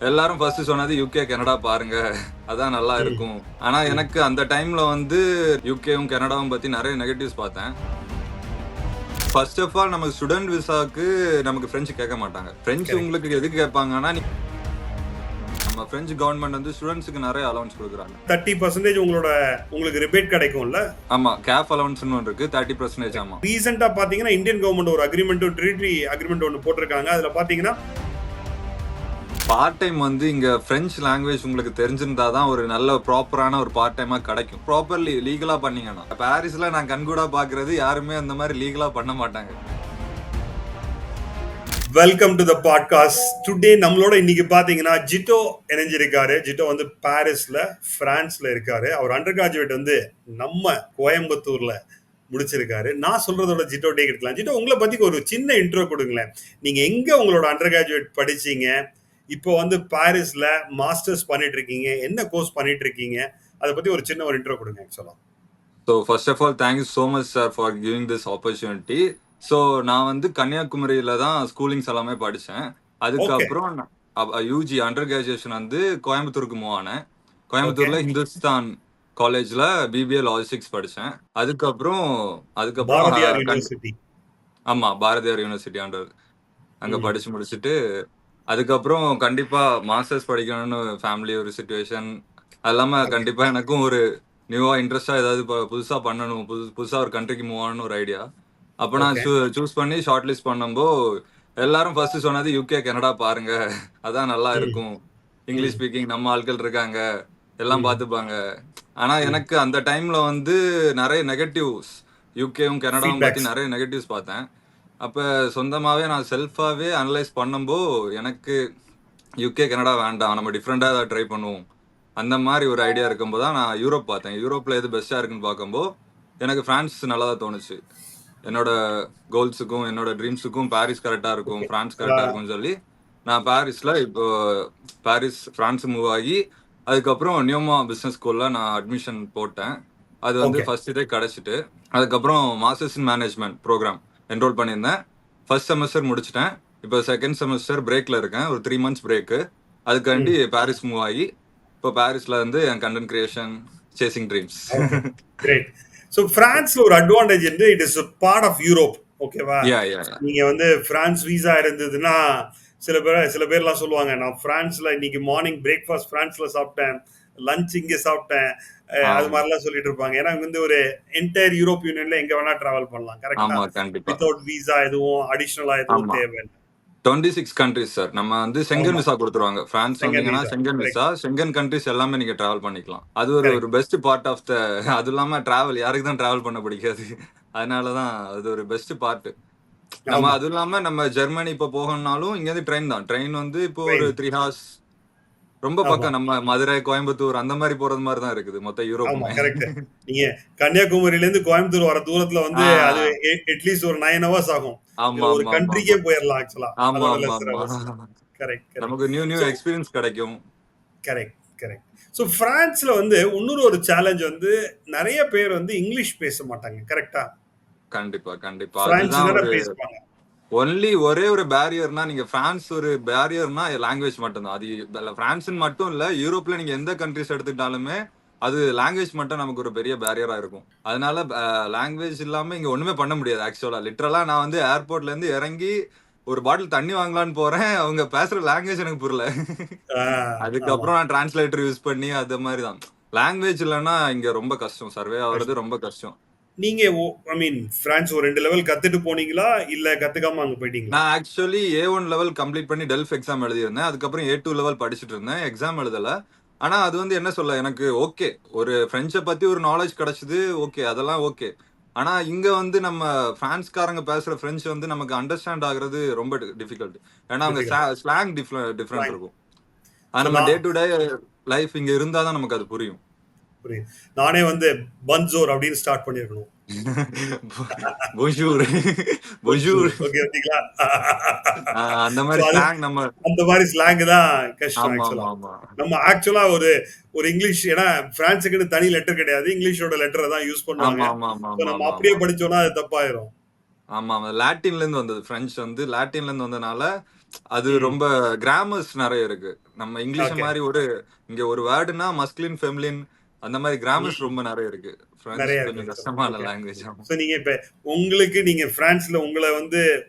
எல்லாரும் ஃபர்ஸ்ட் சொன்னது UK Canada பாருங்க, அதான் நல்லா ம், இருக்கும். ஆனா ம். எனக்கு அந்த டைம்ல வந்து யூகேவும் கனடாவும் பத்தி நிறைய நெகட்டிவ்ஸ் பார்த்தேன். ஃபர்ஸ்ட் ஆஃப் ஆல் நமக்கு ஸ்டூடெண்ட் விசாவுக்கு நமக்கு பிரெஞ்சு கேட்க மாட்டாங்க. French correct. உங்களுக்கு எதுக்கு கேட்பாங்கன்னா, நம்ம பிரெஞ்சு கவர்மெண்ட் வந்து ஸ்டூடெண்ட்ஸுக்கு நிறைய அலவன்ஸ் கொடுக்குறாங்க. 30% உங்களுக்கு ரிபேட் கிடைக்கும்ல. ஆமா, கேப் அலவன்ஸ்னு ஒன்று இருக்கு, 30%. ஆமா, ரீசெண்டா பாத்தீங்கன்னா இந்தியன் கவர்மெண்ட் ஒரு ட்ரீட்டி அக்ரிமெண்ட் ஒன்று போட்டிருக்காங்க. அதுல பாத்தீங்கன்னா பார்ட் டைம் வந்து இங்க பிரெஞ்சு லாங்குவேஜ் உங்களுக்கு தெரிஞ்சிருந்தா தான் ஒரு நல்ல ப்ராப்பரான ஒரு பார்ட் டைமா கிடைக்கும். ப்ராப்பர்லி லீகலா பண்ணீங்கன்னா. பாரிஸ்ல நான் கண்கூடா பாக்குறது யாருமே அந்த மாதிரி லீகலா பண்ண மாட்டாங்க. Welcome to the podcast. Today நம்மளோட இன்னைக்கு பாத்தீங்கன்னா ஜிட்டோ இணைஞ்சிருக்காரு. ஜிட்டோ வந்து பாரிஸ்ல பிரான்ஸ்ல இருக்காரு. அவர் அண்டர் கிராஜுவேட் வந்து நம்ம கோயம்புத்தூர்ல முடிச்சிருக்காரு. நான் சொல்றதோட ஜிட்டோ டே எடுக்கலாம். ஜிட்டோ, உங்களை பத்தி ஒரு சின்ன இன்ட்ரோ கொடுங்களேன். நீங்க எங்க உங்களோட அண்டர் கிராஜுவேட் படிச்சீங்க? இப்போ வந்து பாரிஸ்ல மாஸ்டர்ஸ் பண்ணிட்டு இருக்கீங்க. என்ன கோர்ஸ் பண்ணிட்டு இருக்கீங்க? அதை பத்தி ஒரு சின்ன ஒரு இன்ட்ரோ கொடுங்க ஆக்சுவலா. So first of all thank you so much sir for giving this opportunity. So நான் வந்து கன்னியாகுமரியில தான் ஸ்கூலிங்ஸ் எல்லாமே படித்தேன். ஓகே. அதுக்கப்புறம் யூஜி அண்டர் கிராஜுவேஷன் வந்து கோயம்புத்தூருக்கு மூவ் ஆனேன். ஓகே. கோயம்புத்தூர்ல ஹிந்துஸ்தான் காலேஜ்ல பிபிஏ லாஜிஸ்டிக்ஸ் படித்தேன். அதுக்கப்புறம் அதுக்கப்புறம் பாரதியார் யூனிவர்சிட்டி. ஆமா, பாரதியார் யூனிவர்சிட்டி அங்க ம். படிச்சு முடிச்சுட்டு அதுக்கப்புறம் கண்டிப்பா மாஸ்டர்ஸ் படிக்கணும்னு ஃபேமிலி ஒரு சுச்சுவேஷன். அது இல்லாம ஓகே. கண்டிப்பா எனக்கும் ஒரு நியூவா இன்ட்ரெஸ்டா ஏதாவது புதுசா பண்ணணும், புதுசா ஒரு கண்ட்ரிக்கு மூவ் ஆகணும்னு ஒரு ஐடியா. அப்ப நான் ஓகே. சூஸ் பண்ணி ஷார்ட் லிஸ்ட் பண்ணும்போ எல்லாரும் ஃபர்ஸ்ட் சொன்னது யூகே கனடா பாருங்க, அதான் நல்லா ம். இருக்கும். இங்கிலீஷ் ம். ஸ்பீக்கிங் நம்ம ஆட்கள் இருக்காங்க, எல்லாம் ம். பார்த்துப்பாங்க. ஆனா ம். எனக்கு அந்த டைம்ல வந்து நிறைய நெகட்டிவ்ஸ், யூகேவும் கனடாவும் பத்தி ஃபீட்பேக்ஸ். நிறைய நெகட்டிவ்ஸ் பார்த்தேன். அப்ப சொந்தமாவே நான் செல்ஃபாவே அனலைஸ் பண்ணும்போ எனக்கு யூகே கனடா வேண்டாம், நம்ம டிஃப்ரெண்டா ஏதாவது ட்ரை பண்ணுவோம், அந்த மாதிரி ஒரு ஐடியா இருக்கும்போது தான் நான் யூரோப் பார்த்தேன். யூரோப்ல எது பெஸ்டா இருக்குன்னு பார்க்கும்போது எனக்கு பிரான்ஸ் நல்லதா தோணுச்சு. என்னோட கோல்ஸுக்கும் என்னோட ட்ரீம்ஸுக்கும் பாரிஸ் கரெக்டா இருக்கும், ஓகே. பிரான்ஸ் கரெக்டா இருக்கும்னு சொல்லி நான் பாரிஸ்ல இப்போ பாரிஸ் பிரான்ஸ் மூவ் ஆகி அதுக்கப்புறம் நியோமா பிசினஸ் ஸ்கூல்ல நான் அட்மிஷன் போட்டேன். அது வந்து ஓகே. ஃபர்ஸ்ட் இதே கிடைச்சிட்டு அதுக்கப்புறம் masters in management program enroll பண்ணியிருந்தேன். ஃபர்ஸ்ட் செமஸ்டர் முடிச்சிட்டேன். இப்போ செகண்ட் செமஸ்டர் பிரேக்ல இருக்கேன், ஒரு 3 months பிரேக்கு. அதுக்காண்டி ம். பாரிஸ் மூவ் ஆகி இப்போ பாரிஸ்ல இருந்து என் content creation chasing dreams. Okay. Great. So பிரான்ஸ்ல ஒரு அட்வான்டேஜ் வந்து it is part of Europe. ஓகேவா? யா யா நீங்க வந்து பிரான்ஸ் வீசா இருந்ததுன்னா சில பேர்லாம் சொல்லுவாங்க, நான் பிரான்ஸ்ல இன்னைக்கு மார்னிங் பிரேக்ஃபாஸ்ட் பிரான்ஸ்ல சாப்பிட்டேன், லஞ்ச் இங்க சாப்பிட்டேன். அது ஆமா மாதிரிலாம் சொல்லிட்டு இருப்பாங்க. ஏன்னா இங்க வந்து ஒரு என்டையர் யூரோப் யூனியன்ல எங்க வேணா டிராவல் பண்ணலாம். கரெக்டா? ஆமா கண்டிப்பா. வித்தவுட் வீசா எதுவும் அடிஷனலா எதுவும் ஆமா, தேவையில்லை. 26 கண்ட்ரிஸ் சார். நம்ம வந்து செங்கன் ஆமா. விசா கொடுத்துருவாங்க. பிரான்ஸ் செகண்ட் வந்தீங்கன்னா visa. Schengen visa, correct. Schengen countries எல்லாமே நீங்க டிராவல் பண்ணிக்கலாம். அது ஒரு ஒரு correct. Best part of the அது இல்லாம டிராவல் யாருக்கு தான் டிராவல் பண்ண பிடிக்காது. அதனால தான் அது ஒரு பெஸ்ட் பார்ட். நம்ம ஆமா. அது இல்லாம நம்ம ஜெர்மனி இப்போ போகணும்னாலும் இங்க இருந்து ட்ரெயின் தான். ட்ரெயின் வந்து இப்போ ஒரு ட்ரெயின். 3 hours, ரொம்ப ஆமா. பக்கம். நம்ம மதுரை, கோயம்புத்தூர் அந்த மாதிரி போறது மாதிரி தான் இருக்குது மொத்த ஆமா. யூரோப்புமே. கரெக்ட். நீங்க கன்னியாகுமரியிலேருந்து கோயம்புத்தூர் வர தூரத்துல வந்து அது ஆ, அட்லீஸ்ட் ஒரு 9 ஹவர்ஸ் ஆகும். ஆமா இதுல ஒரு ஆமா ஆமா கண்ட்ரிக்கே ஆமா போயிடலாம் ஆக்சுவலா. ஆமா அதோட ஆமா லெஸ்ஸர் ஆமா. ஹவர்ஸ்ல. Correct, correct. நமக்கு நியூ நியூ ஸோ எக்ஸ்பீரியன்ஸ் கிடைக்கும். Correct, correct. ஸோ பிரான்ஸ்ல வந்து இன்னொரு ஒரு சேலஞ்ச் வந்து நிறைய பேர் வந்து இங்கிலீஷ் பேச மாட்டாங்க. கரெக்டா? கண்டிப்பா கண்டிப்பா, பிரெஞ்சு அதுதான் தானே ஒரு பேசுவாங்க. ஒன்லி ஒரே ஒரு பேரியர்னா, நீங்க பிரான்ஸ் ஒரு பேரியர்னா லாங்குவேஜ் மட்டும்தான். அது பிரான்ஸ்ன்னு மட்டும் இல்ல, யூரோப்ல நீங்க எந்த கண்ட்ரிஸ் எடுத்துக்கிட்டாலுமே அது லாங்குவேஜ் மட்டும் நமக்கு ஒரு பெரிய பேரியரா இருக்கும். அதனால லாங்குவேஜ் இல்லாம இங்க ஒண்ணுமே பண்ண முடியாது. ஆக்சுவலா லிட்டரலா நான் வந்து ஏர்போர்ட்ல இருந்து இறங்கி ஒரு பாட்டில் தண்ணி வாங்கலான்னு போறேன், அவங்க பேசுற லாங்குவேஜ் எனக்கு புரியல. ஆ, ஆமா. அதுக்கப்புறம் நான் டிரான்ஸ்லேட்டர் யூஸ் பண்ணி அது மாதிரி தான். லாங்குவேஜ் இல்லைன்னா இங்க ரொம்ப கஷ்டம், சர்வே ஆகுறது கஷ்டம். ரொம்ப கஷ்டம். நீங்க ஐ மீன் பிரான்ஸ் ஒரு 2 லெவல் கத்துட்டு போனீங்களா? இல்ல கத்துக்காம அங்க போயிட்டீங்களா? நான் ஆக்சுவலி A1 லெவல் கம்ப்ளீட் பண்ணி டெல்ஃப் எக்ஸாம் எழுதியிருந்தேன். அதுக்கப்புறம் A2 லெவல் படிச்சுட்டு இருந்தேன். எக்ஸாம் எழுதல. ஆனா அது வந்து என்ன சொல்ல, எனக்கு ஓகே. ஒரு ஃப்ரெண்ட்ஸ பத்தி ஒரு நாலேஜ் கிடைச்சது. ஓகே, அதெல்லாம் ஓகே. ஆனா இங்க வந்து நம்ம பிரான்ஸ்காரங்க பேசுற பிரெஞ்சு வந்து நமக்கு அண்டர்ஸ்டாண்ட் ஆகுறது ரொம்ப டிஃபிகல்ட். ஏன்னா அவங்க டிஃபிகல்ட். ஸ்லாங் டிஃப்ரெண்ட் இருக்கும். அது ஸோ நம்ம நான் டே டு டே லைஃப் இங்க இருந்தா தான் நமக்கு அது புரியும். புரியுது. நானே வந்து பன்சோர் அப்படின்னு ஸ்டார்ட் பண்ணியிருக்கணும். பொஞ்சூர் பொஞ்சூர். பன்சூர். ஓகே, ஓகேங்களா? அந்த ஸோ மாதிரி அது ஸ்லாங் நம்ம. அந்த மாதிரி ஸ்லாங் தான் கஷ்டம் ஆமா ஆக்சுவலா. ஆமா ஆமா நம்ம ஆக்சுவலா ஒரு ஒரு இங்கிலீஷ், ஏன்னா பிரான்ஸுக்குன்னு தனி லெட்டர் கிடையாது. இங்கிலீஷோட லெட்டரை தான் யூஸ் பண்ணுவாங்க. ஆமா ஆமா ஆமா ஸோ ஆமா நம்ம ஆமா அப்படியே ஆமா படிச்சோம்னா அது தப்பாயிரும். ஆமா. லாட்டின்ல இருந்து வந்தது. பிரெஞ்சு வந்து லாட்டின்ல இருந்து வந்தனால அது ம். ரொம்ப கிராமர்ஸ் நிறைய இருக்கு. நம்ம இங்கிலீஷ் ஓகே. மாரி இங்க ஒரு வேர்டுனா மஸ்குலின், ஃபெமினின் அந்த மாரி கிராமர்ஸ் ம். ரொம்ப நிறைய இருக்கு. பிரெஞ்ச் நெறைய இருக்கு கொஞ்சம் ஆக்சுவலா. கஷ்டமான ஓகே. லாங்குவேஜ். ஆமா. ஸோ நீங்க இப்ப உங்களுக்கு நீங்க பிரான்ஸ்ல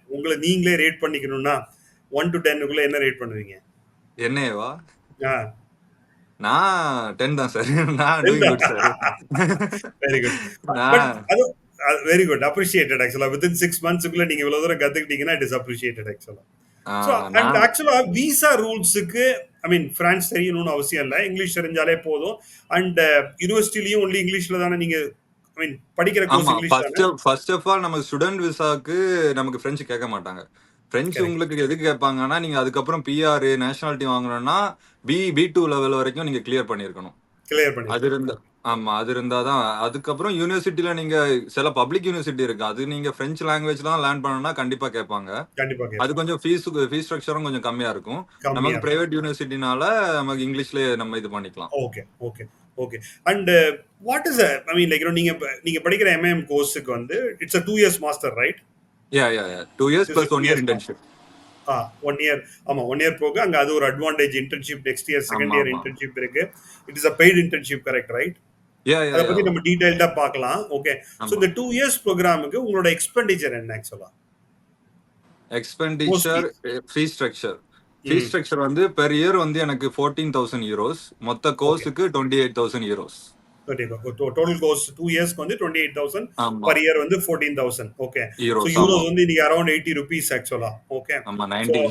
உங்கள நீங்களே ரேட் பண்ணிக்கணும்னா 1 டூ 10க்குள்ள என்ன ரேட் பண்ணுவீங்க? என்னையவா? ஆ. நான் 10 தான் சார். நான் 10 டூயிங் தான். Good sir. Very good. But நான் அது வெரி குட். அப்ரிஷியேட்டட் ஆக்சுவலா. வித்தின் 6 மந்த்ஸ்க்குள்ள நீங்க இவ்வளவு தூரம் கத்துக்கிட்டீங்கன்னா, இட் இஸ் அப்ரிஷியேட்டட் ஆக்சுவலா. ஆ ஸோ அண்ட் நான் ஆக்சுவலா விசா ரூல்ஸுக்கு ஐ மீன் பிரான்ஸ் தெரியணும்னு அவசியம் இல்ல. இங்கிலீஷ் தெரிஞ்சாலே போதும். அண்ட் யுனிவர்சிட்டிலயும் ஒன்லி இங்கிலீஷ்ல தானே நீங்க ஐ மீன் படிக்கிற கோர்ஸ் ஆமா. இங்கிலீஷ் தானே? ஃபர்ஸ்ட் ஆஃப் ஆல் நமக்கு ஸ்டூடண்ட் விசாக்கு நமக்கு பிரெஞ்சு கேட்க மாட்டாங்க. French correct. உங்களுக்கு எதுக்கு கேட்பாங்கன்னா, நீங்க அதுக்கப்புறம் பிஆர், நேஷனாலிட்டி வாங்கணும்னா பி2 லெவல் வரைக்கும் நீங்க கிளியர் பண்ணியிருக்கணும். கிளியர் அது பண்ணிருக்கணும். இருந்தா ஆமா. அது இருந்தா தான் அதுக்கப்புறம் யூனிவர்சிட்டில நீங்க சில பப்ளிக் யூனிவர்சிட்டி இருக்கு. அது நீங்க பிரெஞ்சு லாங்குவேஜ்ல தான் லேர்ன் பண்ணணும்னா கண்டிப்பா கேட்பாங்க. கண்டிப்பா அது கேட்பாங்க. கொஞ்சம் ஃபீஸ் ஸ்ட்ரக்சரும் கொஞ்சம் கம்மியா இருக்கும். கம்மியா நமக்கு இருக்கும். பிரைவேட் யூனிவர்சிட்டினால நமக்கு இங்கிலீஷ்லயே நம்ம இது பண்ணிக்கலாம். Okay, okay, okay. And what is I mean like நீங்க படிக்கிற எம்ஏஎம் கோர்ஸ்க்கு வந்து it's 2 years master right? Yeah. 2 years it's plus 1 2 year years master. Internship. 1 year. ஆமா 1 இயர் போக அங்க அது ஒரு advantage internship next year second ஆமா, இயர் ஆமா. இன்டர்ன்ஷிப் இருக்கு. It is paid internship correct right? அத யா. பத்தி நம்ம டீடைல்டா பார்க்கலாம். ஓகே. சோ ஆமா. இந்த 2 இயர்ஸ் புரோகிராமுக்கு உங்களோட எக்ஸ்பெண்டிச்சர் என்ன ஆக்சுவலா? Mostly. Expenditure, fees structure. Fees ம். ஸ்ட்ரக்சர் பெர் இயர் எனக்கு 14,000 யூரோஸ். மொத்த ஓகே. கோர்ஸுக்கு 28,000 யூரோஸ். டோட்டல் கோர்ஸ் 2 இயர்ஸ்க்கு வந்து 28,000 ஆமா. பர் இயர் வந்து 14,000. ஓகே. சோ யூரோஸ் ஆமா. யூரோஸ் வந்து இன்னைக்கு அரவுண்ட் 80 ரூபீஸ் ஆக்சுவலா. ஓகே. ஆமா சோ 90.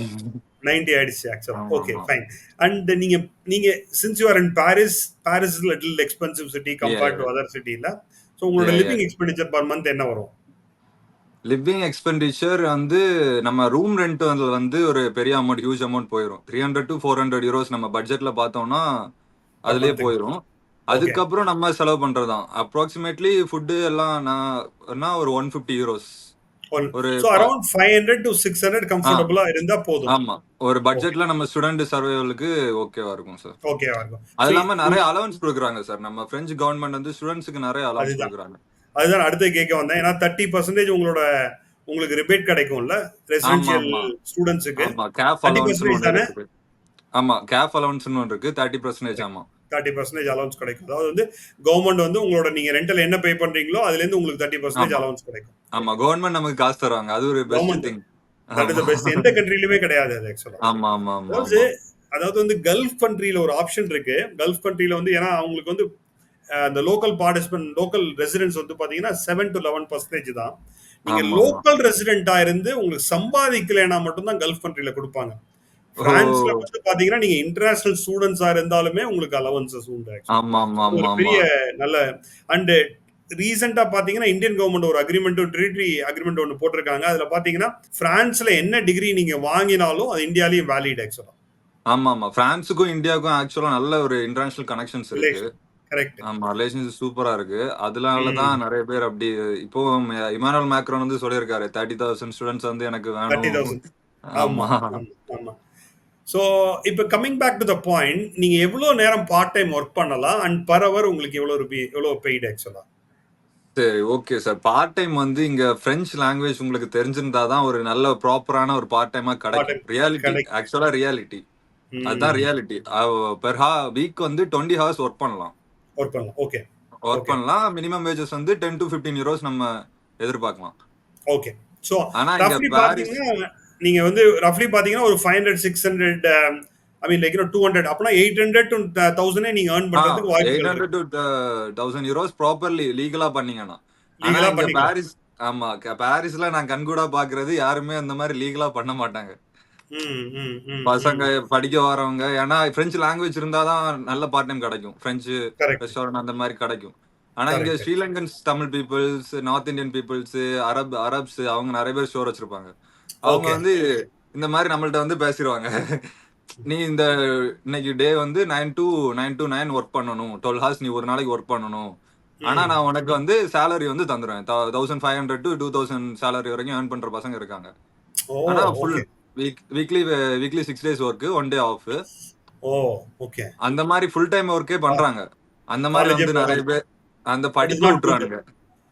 90 ஆயிடுச்சு ஆக்சுவலா. ஓகே ஆமாமா. ஃபைன். அண்ட் நீங்க நீங்க since you are in Paris, Paris is little expensive city compared to yeah. Other சிட்டில. சோ உங்களோட யா. லிவிங் எக்ஸ்பெண்டிச்சர் பர் மந்த் என்ன வரும்? லிவிங் எக்ஸ்பெண்டிச்சர் நம்ம ரூம் ரெண்ட் ஒரு பெரிய அமௌண்ட், ஹியூஜ் அமௌண்ட் போயிரும். 300 to 400 யூரோஸ் நம்ம பட்ஜெட்ல பார்த்தோம்னா பர் அதுலயே மந்த்துக்கு. போயிரும். ஓகே. அதுக்கப்புறம் நம்ம செலவு பண்றதுதான். அப்ராக்சிமேட்லி ஃபுட்டு எல்லாம் ஒரு 150 யூரோஸ். ஒரு சோ ப அரவுண்ட் 500 to 600 ஆ கம்ஃபர்டபுளா இருந்தா போதும். ஆமா. ஒரு ஓகே. பட்ஜெட்ல நம்ம ஸ்டூடண்ட் சர்வைவலுக்கு ஓகேவா இருக்கும் சார். ஓகேவா இருக்கும். அது சோ இல்லாம நெறைய அலவன்ஸ் குடுக்குறாங்க சார். நம்ம பிரெஞ்ச் கவர்ன்மெண்ட் ஸ்டூடண்ட்ஸ்க்கு நெறைய அலவன்ஸ் அதுதான். குடுக்குறாங்க. அதுதான் அடுத்து கேட்க வந்தேன். ஏன்னா 30% உங்களுக்கு ரிபேட் கிடைக்கும்ல ரெசிடென்ஷியல் ஆமாமா. ஸ்டூடண்ட்ஸுக்கு. ஆமா. கேஃப் அலவன்ஸ்ன்னு 30% ஒண்ணு தானே? இருக்கு. ஆமா. கேஃப் அலவன்ஸ்ன்னு ஒண்ணு இருக்கு. 30% ஆமா. 30% அலவன்ஸ் கிடைக்கும். அதாவது வந்து கவர்மெண்ட் வந்து உங்களோட நீங்க ரெண்டல் என்ன பே பண்றீங்களோ அதுல இருந்து உங்களுக்கு 30% ஆமா. அலவன்ஸ் கிடைக்கும். ஆமா. கவர்ன்மெண்ட் நமக்கு காசு தருவாங்க. அது ஒரு best government thing. That is ஆமா. The best. எந்த கண்ட்ரிலயுமே கிடையாது அது ஆக்சுவலா. அதாவது ஆமாமாமாமா. அதாவது வந்து கல்ஃப் கண்ட்ரில ஒரு ஆப்ஷன் இருக்கு. கல்ஃப் கண்ட்ரில வந்து ஏன்னா அவங்களுக்கு வந்து அந்த லோக்கல் பார்ட்டிசிபென்ட் லோக்கல் ரெசிடென்ட்ஸ் வந்து பாத்தீங்கன்னா 7 to 11% தான். நீங்க ஆமாமா. லோக்கல் ரெசிடென்ட்டா இருந்து உங்களுக்கு சம்பாதிக்கலைன்னா மட்டும் தான் கல்ஃப் கண்ட்ரில கொடுப்பாங்க. பிரான்ஸ்ல ஓ! வந்து பாத்தீங்கன்னா நீங்க இன்டர்நேஷனல் ஸ்டூடெண்ட்ஸா இருந்தாலுமே உங்களுக்கு அலவன்சஸ் உண்டு ஆக்சுவலா. ஒரு ஆமாமாமாமா. பெரிய நல்ல அண்ட் ரீசெண்டா பாத்தீங்கன்னா இந்தியன் கவர்மெண்ட் ஒரு அக்ரிமெண்ட் ட்ரினிட்டி அக்ரிமெண்ட் ஒன்னு போட்டிருக்காங்க. அதுல பாத்தீங்கன்னா பிரான்ஸ்ல என்ன டிகிரி நீங்க வாங்கினாலும் அது இந்தியாலயும் வேலிட் ஆக்சுவலா. ஆமாமா. பிரான்ஸுக்கும் இந்தியாவுக்கும் ஆக்சுவலா நல்ல ஒரு இன்டர்நேஷனல் கனெக்ஷன்ஸ் இருக்கு. ரிலேஷன். கரெக்ட். ஆமா. ரிலேஷன்ஷிப் சூப்பரா இருக்கு. அதனால ம். தான் நெறைய பேர் இப்போ இமானுவேல் மேக்ரான் சொல்லியிருக்காரு. 30,000 ஸ்டூடண்ட்ஸ் எனக்கு வேணும். 30,000. ஆமா, ஆமா. ஆமா, ஆமா. சோ இப்ப coming back to the point, நீங்க எவ்வளவு நேரம் பார்ட் டைம் ஒர்க் பண்ணலாம் அண்ட் பர் ஹவர் உங்களுக்கு எவ்வளவு பெய்ட் ஆக்சுவலா? சரி, ஓகே சார். பார்ட் டைம் இங்க பிரெஞ்ச் லாங்குவேஜ் உங்களுக்கு தெரிஞ்சிருந்தா தான் ஒரு நல்ல ப்ராப்பரான ஒரு பார்ட் டைமா பார்ட் கிடைக்கும். Time reality. கிடைக்கும். ஆக்சுவலா ரியாலிட்டி. அதுதான் ம். Reality. Per week 20 hours work பண்ணலாம். ஒர்க் பண்ணலாம். ஓகே. Work okay. பண்ணலாம். மினிமம் வேஜஸ் 10 to 15 யூரோஸ் நம்ம எதிர்பார்க்கலாம். ஓகே. சோ ஆனா இங்க ரஃப்லி பாரிஸ் பாத்தீங்கன்னா நீங்க வந்து ரஃப்லி பாத்தீங்கன்னா ஒரு 500 600 ஐ மீன் லைக் 200 அப்பனா 800 to 1000 நீங்க earn ஆ பண்றதுக்கு வாய்ப்புகள் 800 இருக்கு. to 1000 யூரோஸ் ப்ராப்பர்லி லீகலா பண்ணீங்கன்னா. ஆனா லீகலா இங்க பண்ணிக்கலாம். பாரிஸ் ஆமா. பாரிஸ்ல நான் கண்கூடா பாக்குறது யாருமே அந்த மாதிரி லீகலா பண்ண மாட்டாங்க. ம், ம், ம், பசங்க ம். படிக்க வரவங்க ஏன்னா பிரெஞ்சு லாங்குவேஜ் இருந்தாதான் நல்ல பார்ட் டைம் கிடைக்கும். French correct. ரெஸ்டாரண்ட் அந்த மாதிரி கிடைக்கும். ஆனா இங்க correct. Sri Lankans, Tamil peoples, north Indian peoples, Arabs அவங்க நிறைய பேர் ஸ்டோர் வச்சிருப்பாங்க. அவங்க ஓகே. இந்த மாதிரி நம்மள்ட்ட பேசிடுவாங்க. நீ இன்னைக்கு டே 9 to 9 ஒர்க் பண்ணணும். 12 ஹார்ஸ் நீ ஒரு நாளைக்கு ஒர்க் பண்ணணும். ஆனா ம். நான் உனக்கு சேலரி தந்துருவேன். 1500 to 2000 சேலரி வரைக்கும் ஏர்ன் பண்ற பசங்க இருக்காங்க. ஓ! ஆனா full okay. Weekly weekly 6 days work, 1 day off. ஓ! ஓகே. அந்த மாதிரி ஃபுல் டைம் ஒர்க்கே பண்றாங்க. அந்த மாதிரி காலேஜே நிறைய போகாம. பேர் அந்த தட் இஸ் படிப்ப நாட் குட். விட்டுறானுங்க.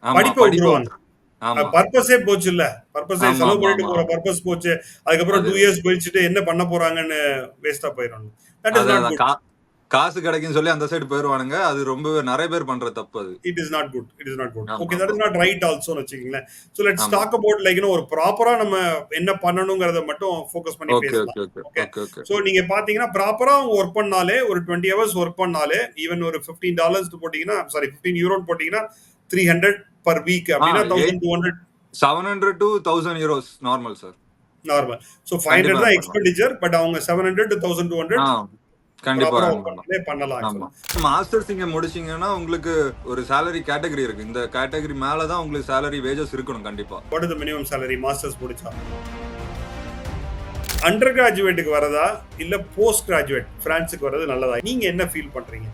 ஆமா, படிப்ப படிப்ப விட்டுருவாங்க. விட்டுறாங்க. ஆமா பர்பஸே போச்சு இல்ல. பர்பஸே ஆமா செலவு ஆமா பண்ணிட்டு ஆமா போற பர்பஸ் போச்சு. அதுக்கப்புறம் அது 2 இயர்ஸ் கழிச்சுட்டு என்ன பண்ண போறாங்கன்னு வேஸ்ட்டா போயிரும். தட் இஸ் அதான் நாட் அதான் குட். காசு கிடைக்குன்னு சொல்லி அந்த சைடு போயிருவானுங்க. அது ரொம்ப நிறைய பேர் பண்ற தப்பு அது. It is not good. It is not good. ஆமா ஓகே, தட் ஆமா இஸ் நாட் ரைட் ஆல்சோன்னு வச்சுக்கங்களேன். ஸோ லெட்ஸ் ஆமா டாக் அபவுட் லைக் ஒரு ப்ராப்பரா நம்ம என்ன பண்ணணுங்கிறத மட்டும் ஃபோக்கஸ் பண்ணி ஓகே பேசலாம். Okay okay okay. Okay okay so நீங்க பார்த்தீங்கன்னா, ப்ராப்பரா அவங்க ஒர்க் பண்ணாலே ஒரு 20 ஹவர்ஸ் ஒர்க் பண்ணாலே ஈவன் ஒரு $15 போட்டீங்கன்னா, சாரி €15 போட்டீங்கன்னா 300 பர் வீக் ஆ அப்படின்னா 8 1200 700 to 1000 euros normal sir. Normal. So 500 கண்டிப்பா தான் earn பண்ணலாம். எக்ஸ்பெண்டிச்சர். பட் அவங்க 700 to 1200 ஆ கண்டிப்பா ப்ராப்பரா earn ஒர்க் பண்ணலாம். பண்ணாலே பண்ணலாம் ஆமா. ஆக்சுவலா. மாஸ்டர்ஸ் நீங்க முடிச்சீங்கன்னா உங்களுக்கு ஒரு சேலரி கேட்டகரி இருக்கு. இந்த கேட்டகரி மேல தான் உங்களுக்கு சேலரி வேஜஸ் இருக்கணும் கண்டிப்பா. What is the minimum salary masters முடிச்சா? அண்டர் கிராஜுவேட்டுக்கு வரதா இல்ல போஸ்ட் கிராஜுவேட் பிரான்ஸுக்கு வரது நல்லதா? நீங்க என்ன ஃபீல் பண்றீங்க?